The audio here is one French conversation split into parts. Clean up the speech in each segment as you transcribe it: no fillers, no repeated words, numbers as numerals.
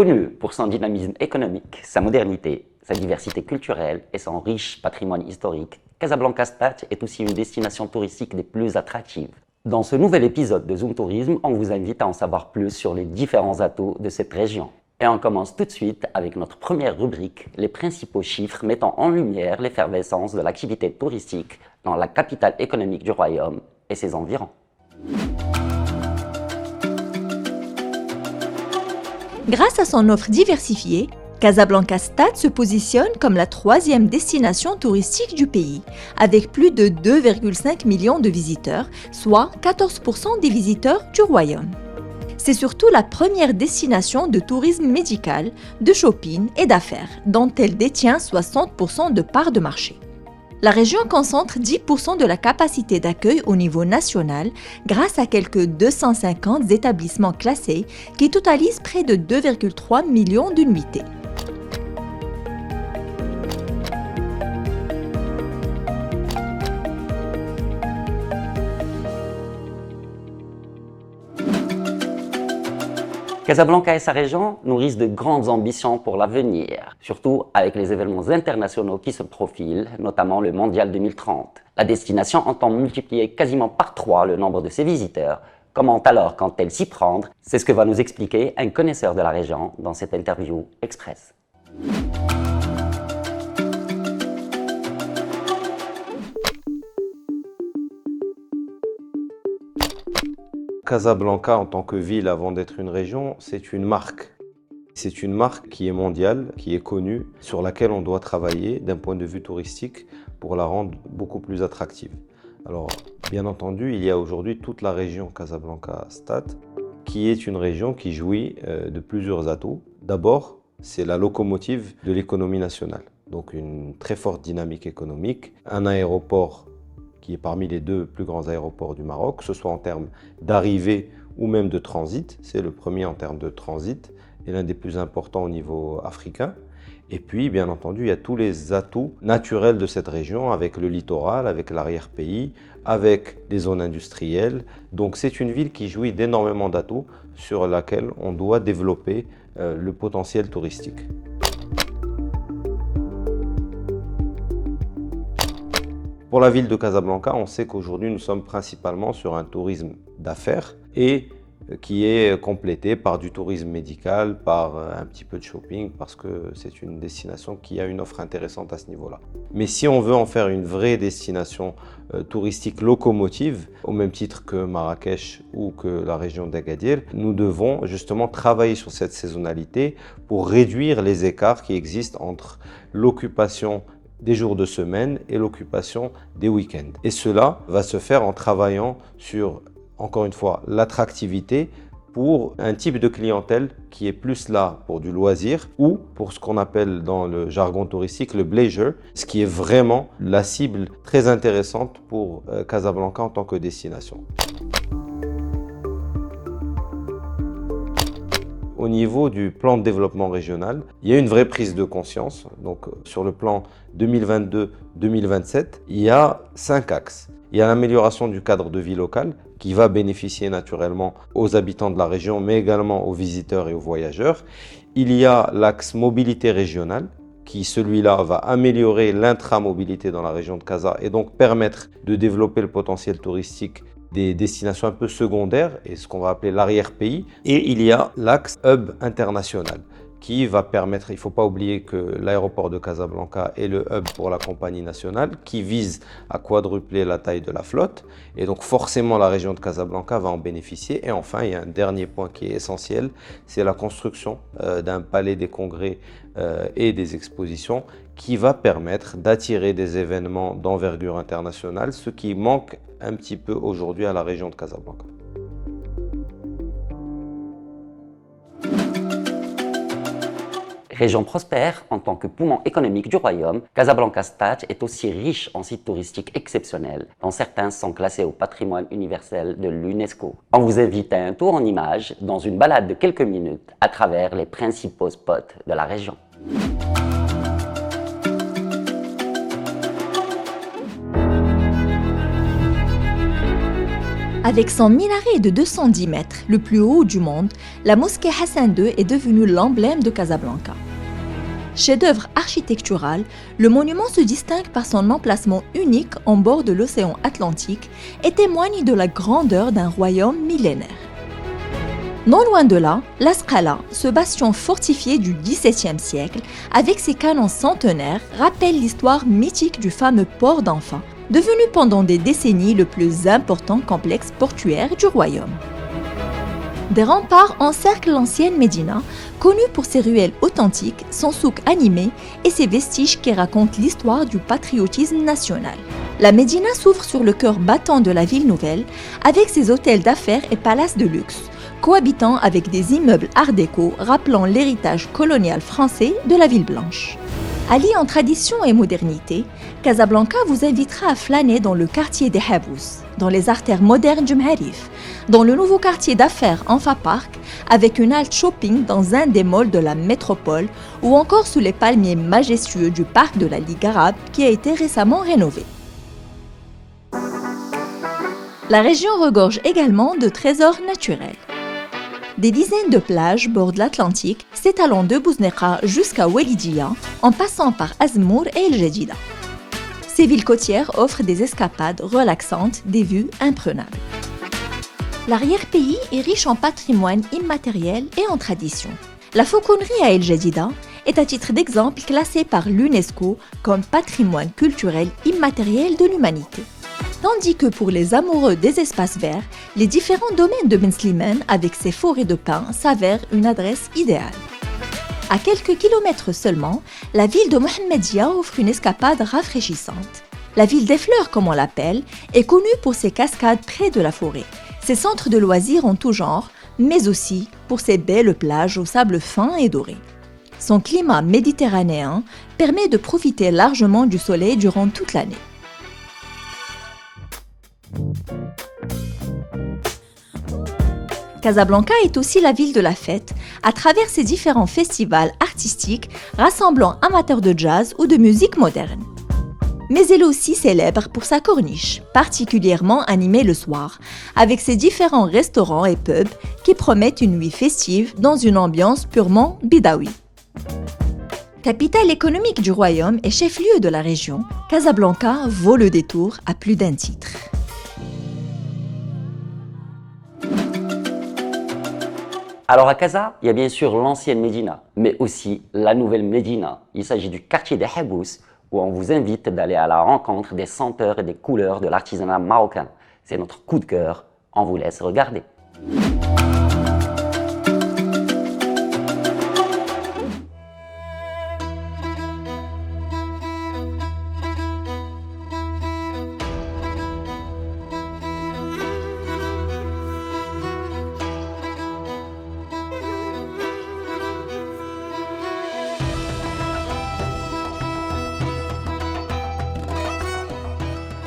Connu pour son dynamisme économique, sa modernité, sa diversité culturelle et son riche patrimoine historique, Casablanca Stad est aussi une destination touristique des plus attractives. Dans ce nouvel épisode de Zoom Tourisme, on vous invite à en savoir plus sur les différents atouts de cette région. Et on commence tout de suite avec notre première rubrique, les principaux chiffres mettant en lumière l'effervescence de l'activité touristique dans la capitale économique du royaume et ses environs. Grâce à son offre diversifiée, Casablanca Stad se positionne comme la troisième destination touristique du pays, avec plus de 2,5 millions de visiteurs, soit 14% des visiteurs du royaume. C'est surtout la première destination de tourisme médical, de shopping et d'affaires, dont elle détient 60% de parts de marché. La région concentre 10% de la capacité d'accueil au niveau national grâce à quelques 250 établissements classés qui totalisent près de 2,3 millions de nuitées. Casablanca et sa région nourrissent de grandes ambitions pour l'avenir, surtout avec les événements internationaux qui se profilent, notamment le Mondial 2030. La destination entend multiplier quasiment par 3 le nombre de ses visiteurs. Comment alors compte-t-elle s'y prendre? C'est ce que va nous expliquer un connaisseur de la région dans cette interview express. Casablanca, en tant que ville, avant d'être une région, c'est une marque. C'est une marque qui est mondiale, qui est connue, sur laquelle on doit travailler d'un point de vue touristique pour la rendre beaucoup plus attractive. Alors, bien entendu, il y a aujourd'hui toute la région Casablanca Stad, qui est une région qui jouit de plusieurs atouts. D'abord, c'est la locomotive de l'économie nationale. Donc une très forte dynamique économique, un aéroport qui est parmi les 2 plus grands aéroports du Maroc, que ce soit en termes d'arrivée ou même de transit. C'est le premier en termes de transit et l'un des plus importants au niveau africain. Et puis, bien entendu, il y a tous les atouts naturels de cette région avec le littoral, avec l'arrière-pays, avec des zones industrielles. Donc c'est une ville qui jouit d'énormément d'atouts sur laquelle on doit développer le potentiel touristique. Pour la ville de Casablanca, on sait qu'aujourd'hui nous sommes principalement sur un tourisme d'affaires et qui est complété par du tourisme médical, par un petit peu de shopping, parce que c'est une destination qui a une offre intéressante à ce niveau-là. Mais si on veut en faire une vraie destination touristique locomotive, au même titre que Marrakech ou que la région d'Agadir, nous devons justement travailler sur cette saisonnalité pour réduire les écarts qui existent entre l'occupation des jours de semaine et l'occupation des week-ends. Et cela va se faire en travaillant sur, encore une fois, l'attractivité pour un type de clientèle qui est plus là pour du loisir ou pour ce qu'on appelle dans le jargon touristique le leisure, ce qui est vraiment la cible très intéressante pour Casablanca en tant que destination. Au niveau du plan de développement régional, il y a une vraie prise de conscience. Donc, sur le plan 2022-2027, il y a 5 axes. Il y a l'amélioration du cadre de vie local qui va bénéficier naturellement aux habitants de la région, mais également aux visiteurs et aux voyageurs. Il y a l'axe mobilité régionale qui, celui-là, va améliorer l'intramobilité dans la région de Casa et donc permettre de développer le potentiel touristique des destinations un peu secondaires et ce qu'on va appeler l'arrière-pays. Et il y a l'axe hub international qui va permettre, il ne faut pas oublier que l'aéroport de Casablanca est le hub pour la compagnie nationale qui vise à quadrupler la taille de la flotte et donc forcément la région de Casablanca va en bénéficier. Et enfin, il y a un dernier point qui est essentiel, c'est la construction d'un palais des congrès et des expositions qui va permettre d'attirer des événements d'envergure internationale, ce qui manque un petit peu aujourd'hui à la région de Casablanca. Région prospère en tant que poumon économique du royaume, Casablanca Stad est aussi riche en sites touristiques exceptionnels, dont certains sont classés au patrimoine universel de l'UNESCO. On vous invite à un tour en images dans une balade de quelques minutes à travers les principaux spots de la région. Avec son minaret de 210 mètres, le plus haut du monde, la mosquée Hassan II est devenue l'emblème de Casablanca. Chef-d'œuvre architectural, le monument se distingue par son emplacement unique en bord de l'océan Atlantique et témoigne de la grandeur d'un royaume millénaire. Non loin de là, l'Asqala, ce bastion fortifié du XVIIe siècle, avec ses canons centenaires, rappelle l'histoire mythique du fameux port d'Anfa, devenu pendant des décennies le plus important complexe portuaire du royaume. Des remparts encerclent l'ancienne Médina, connue pour ses ruelles authentiques, son souk animé et ses vestiges qui racontent l'histoire du patriotisme national. La Médina s'ouvre sur le cœur battant de la ville nouvelle, avec ses hôtels d'affaires et palaces de luxe, cohabitant avec des immeubles art déco rappelant l'héritage colonial français de la ville blanche. Alliant tradition et modernité, Casablanca vous invitera à flâner dans le quartier des Habous, dans les artères modernes du Mharif, dans le nouveau quartier d'affaires Anfa Park, avec une halte shopping dans un des malls de la métropole, ou encore sous les palmiers majestueux du parc de la Ligue arabe qui a été récemment rénové. La région regorge également de trésors naturels. Des dizaines de plages bordent l'Atlantique, s'étalant de Bouzneka jusqu'à Walidia, en passant par Azmour et El Jadida. Ces villes côtières offrent des escapades relaxantes, des vues imprenables. L'arrière-pays est riche en patrimoine immatériel et en tradition. La fauconnerie à El Jadida est à titre d'exemple classée par l'UNESCO comme patrimoine culturel immatériel de l'humanité. Tandis que pour les amoureux des espaces verts, les différents domaines de Ben Slimane avec ses forêts de pins s'avèrent une adresse idéale. À quelques kilomètres seulement, la ville de Mohammedia offre une escapade rafraîchissante. La ville des fleurs, comme on l'appelle, est connue pour ses cascades près de la forêt, ses centres de loisirs en tout genre, mais aussi pour ses belles plages au sable fin et doré. Son climat méditerranéen permet de profiter largement du soleil durant toute l'année. Casablanca est aussi la ville de la fête, à travers ses différents festivals artistiques rassemblant amateurs de jazz ou de musique moderne. Mais elle est aussi célèbre pour sa corniche, particulièrement animée le soir, avec ses différents restaurants et pubs qui promettent une nuit festive dans une ambiance purement bidawi. Capitale économique du royaume et chef-lieu de la région, Casablanca vaut le détour à plus d'un titre. Alors à Casa, il y a bien sûr l'ancienne Médina, mais aussi la nouvelle Médina. Il s'agit du quartier des Habous, où on vous invite d'aller à la rencontre des senteurs et des couleurs de l'artisanat marocain. C'est notre coup de cœur, on vous laisse regarder.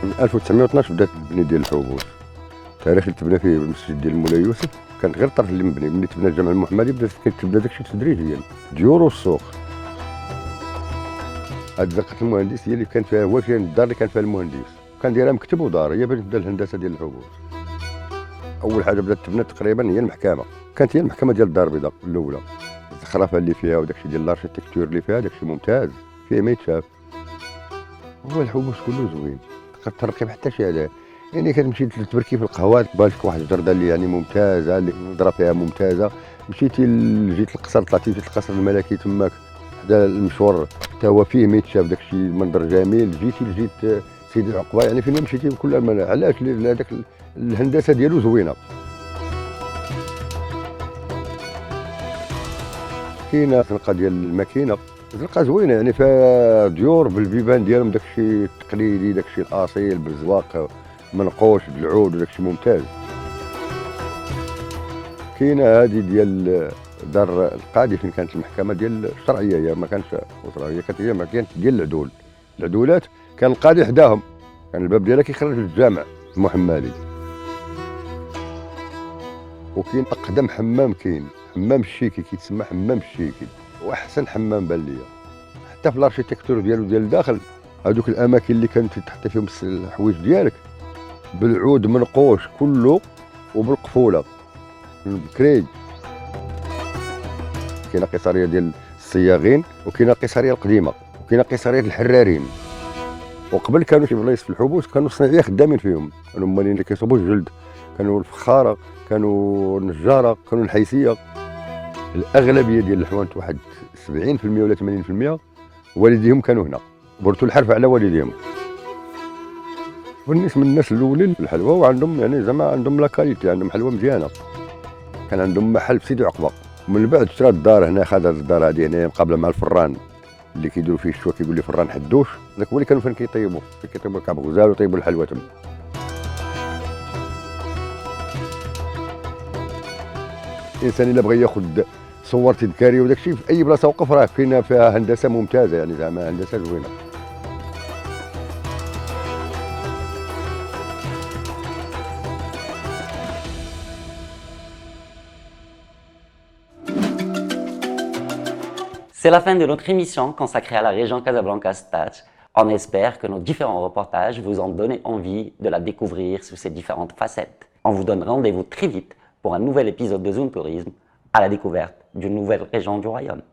من 1912 بدات البني ديال الحبوس. التاريخ اللي تبنى فيه المسجد ديال مولاي يوسف كان غير الطرف اللي مبني. ملي تبنى الجامع المحمدي بدات كتبدا داكشي تدريجيا، الديور والسوق. هاد زنقة المهندس هي اللي كان فيها، هو كان الدار اللي كان فيها المهندس، كان دايرها مكتب ودار، هي باش تبدا الهندسه ديال الحبوس. اول حاجه بدات تبنى تقريبا هي المحكمه، كانت هي المحكمه ديال الدار البيضاء الاولى. الزخرفه اللي فيها وداكشي ديال الاركتيكتور اللي فيها داكشي ممتاز، فيه ما يتشاف. هو الحبوس كله زوين، ترقي حتى شي هذا، يعني كتمشي تبركي في القهوات بالك واحد الجرده اللي يعني ممتازه، اللي النظره فيها ممتازه. مشيتي جيت القصر، طلعتي جيت القصر الملكي تماك حدا المشوار حتى هو فيه ما يتشاف، داكشي منظر جميل. جيت سيدي العقبه، يعني فين ما مشيتي كل علاش هذاك الهندسه ديالو زوينه. كاينه زنقه ديال الماكينه، زنقه زوينه يعني فيها ديور بالبيبان ديالهم، داكشي التقليدي، داكشي الاصيل بالزواق منقوش بالعود وداكشي ممتاز. كاينه هذه ديال دار القاضي فين كانت المحكمه ديال الشرعيه، هي ما كانتش اسره، كانت هي كانت ديال العدول. العدولات كان القاضي حداهم، كان الباب ديالها كيخرج للجامع المحمدي. وكاين اقدم حمام، كاين حمام الشيكي، كيتسمى حمام الشيكي، واحسن حمام بان ليا. حتى في الاركتيكتور ديالو ديال الداخل، هذوك الاماكن اللي كانت تحط فيهم الحوايج ديالك بالعود منقوش كله وبالقفوله بالكريج. كاينه قيصريه ديال الصياغين وكاينه القيصريه القديمه وكاينه قيصريه الحرارين. وقبل كانوا شي بلايص في الحبوس كانوا الصناعيه خدامين فيهم، كانوا هما اللي كيصوبوا الجلد، كانوا الفخاره، كانوا النجاره، كانوا الحيسيه. الاغلبيه ديال الحوانت واحد 70% ولا 80% والديهم كانوا هنا، برتوا الحرف على والديهم. بالنسبه للناس الاولين في الحلوى وعندهم يعني زعما عندهم لاكاليتي، عندهم حلوى مزيانه. كان عندهم محل في سيدي عقبه، ومن بعد شرا الدار هنا، خد الدار هذه هنا مقابله مع الفران اللي كيديروا فيه الشوا، كيقول لي فران حدوش، ذاك هو اللي كانوا فين كيطيبوا الكعب غزال ويطيبوا الحلوى تما. الانسان الا بغى ياخذ صور تذكاريه وداك الشيء في اي بلاصه وقف راه فيها هندسه ممتازه، يعني زعما هندسه زوينه. C'est la fin de notre émission consacrée à la région Casablanca-Stach. On espère que nos différents reportages vous ont donné envie de la découvrir sous ses différentes facettes. On vous donne rendez-vous très vite pour un nouvel épisode de Zoom Tourisme à la découverte d'une nouvelle région du royaume.